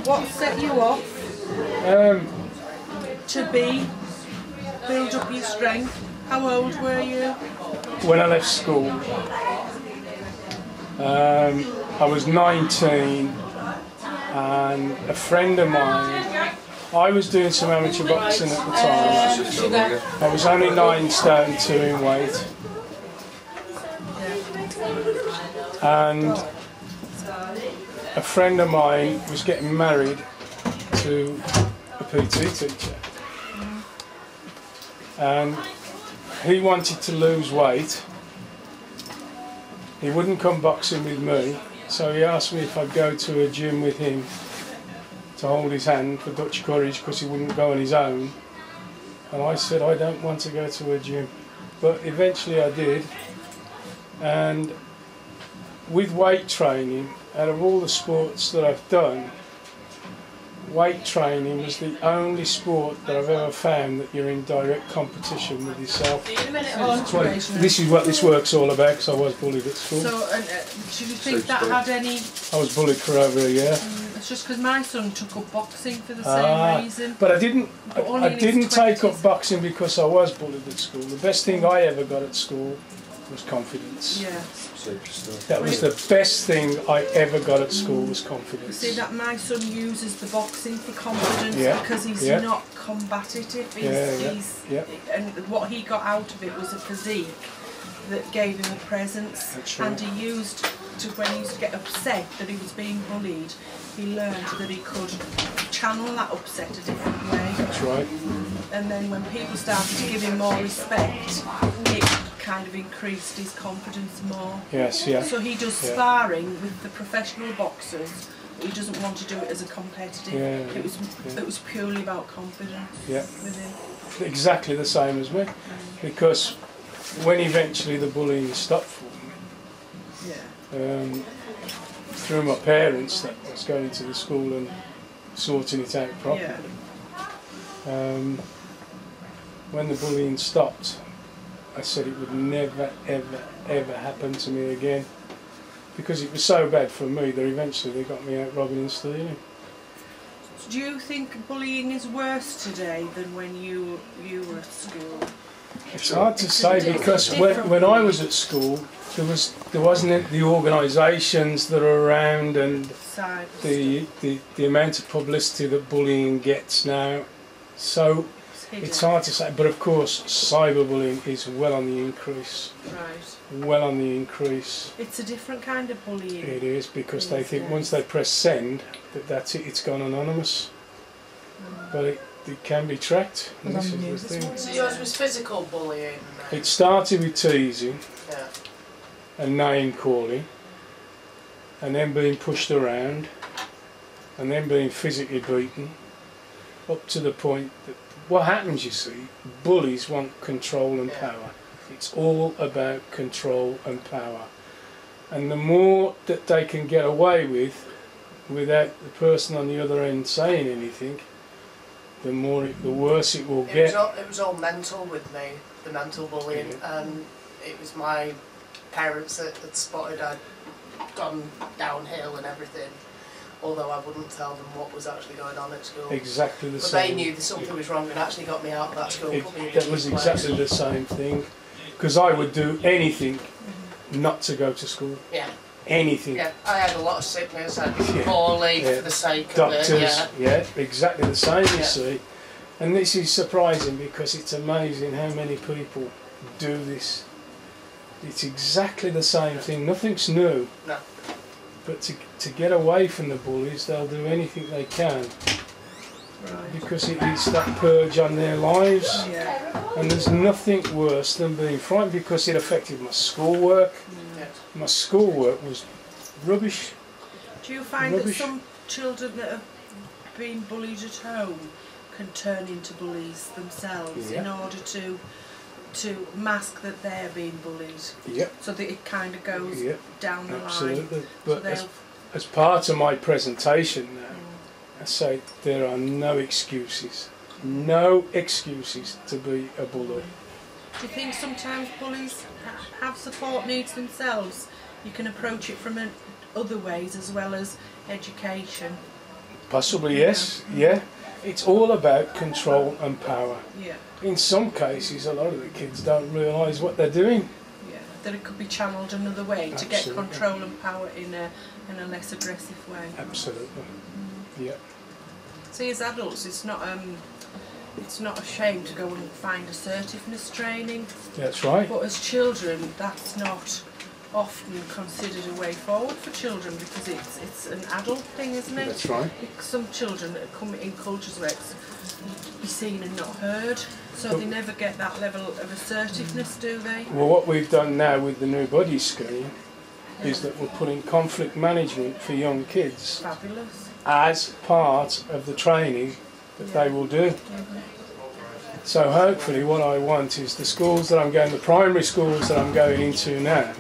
What set you off to build up your strength? How old were you? When I left school, I was 19, and a friend of mine, I was doing some amateur boxing at the time. I was only 9 stone 2 in weight, and a friend of mine was getting married to a PT teacher, and he wanted to lose weight. He wouldn't come boxing with me, so he asked me if I'd go to a gym with him to hold his hand for Dutch courage, because he wouldn't go on his own. And I said, I don't want to go to a gym. But eventually I did. And with weight training, out of all the sports that I've done, weight training was the only sport that I've ever found that you're in direct competition with yourself. This is what this work's all about, because I was bullied at school. So, do you think that had any... I was bullied for over a year. It's just because my son took up boxing for the same reason. But I didn't take up boxing because I was bullied at school. The best thing I ever got at school was confidence. Yeah. That was the best thing I ever got at school, was confidence. You see that my son uses the boxing for confidence because he's not combative. And what he got out of it was a physique that gave him a presence. That's right. And he used to, when he used to get upset that he was being bullied, he learned that he could channel that upset a different way. That's right. And then when people started to give him more respect, it kind of increased his confidence more. Yes, yeah. So he does sparring with the professional boxers, but he doesn't want to do it as a competitive. It was purely about confidence with him. Exactly the same as me. Because when eventually the bullying stopped for me, through my parents that was going to the school and sorting it out properly, when the bullying stopped, I said it would never, ever, ever happen to me again, because it was so bad for me that eventually they got me out robbing and stealing. Do you think bullying is worse today than when you were at school? It's hard to say, because when I was at school, there wasn't the organisations that are around and the amount of publicity that bullying gets now. So it's hard to say, but of course cyberbullying is well on the increase. Right. Well on the increase. It's a different kind of bullying. It is, because they think once they press send that's it, it's gone anonymous. But it can be tracked. And this is the thing. So yours was physical bullying? It started with teasing and name calling, and then being pushed around, and then being physically beaten, up to the point that what happens, you see, bullies want control and power. It's all about control and power. And the more that they can get away with without the person on the other end saying anything, the worse it will get. It was all mental with me, the mental bullying, and it was my parents that had spotted I'd gone downhill and everything, although I wouldn't tell them what was actually going on at school. Exactly the same. same. But they knew that something was wrong and actually got me out of that school. That was exactly the same thing, because I would do anything not to go to school. Yeah. Anything. Yeah, I had a lot of sickness, I'd be poorly for the sake Doctors, of it. Exactly the same, you see. And this is surprising, because it's amazing how many people do this. It's exactly the same thing, nothing's new. No. But to get away from the bullies, they'll do anything they can. Right. Because it is that purge on their lives. And there's nothing worse than being frightened, because it affected my schoolwork. My schoolwork was rubbish. Do you find that some children that have been bullied at home can turn into bullies themselves in order to mask that they're being bullied? So that it kind of goes down the line. Absolutely. But as part of my presentation now, I say there are no excuses. No excuses to be a bully. Do you think sometimes bullies have support needs themselves? You can approach it from other ways as well as education. Possibly, yes, yeah. It's all about control and power. Yeah. In some cases, a lot of the kids don't realise what they're doing. Yeah, that it could be channelled another way to get control and power in a less aggressive way. Absolutely, yeah. See, as adults, it's not a shame to go and find assertiveness training. That's right. But as children, that's not often considered a way forward for children because it's an adult thing, isn't it? That's right. Some children that come in cultures where it's be seen and not heard, so they never get that level of assertiveness, do they? Well, what we've done now with the new body scheme is that we're putting conflict management for young kids. Fabulous. As part of the training that they will do. So hopefully what I want is the schools that I'm going, the primary schools that I'm going into now,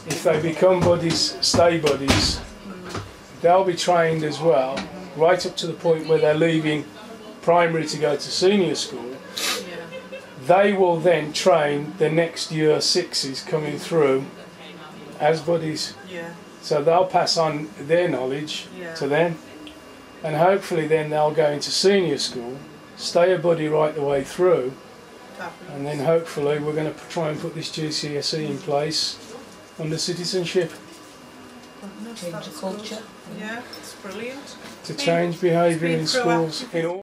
if they become buddies, stay buddies, they'll be trained as well, right up to the point where they're leaving primary to go to senior school. They will then train the next year sixes coming through as buddies. So they'll pass on their knowledge to them, and hopefully then they'll go into senior school, stay a buddy right the way through, and then hopefully we're going to try and put this GCSE in place under citizenship. Change the culture. Yeah, it's brilliant. To change behaviour in schools in all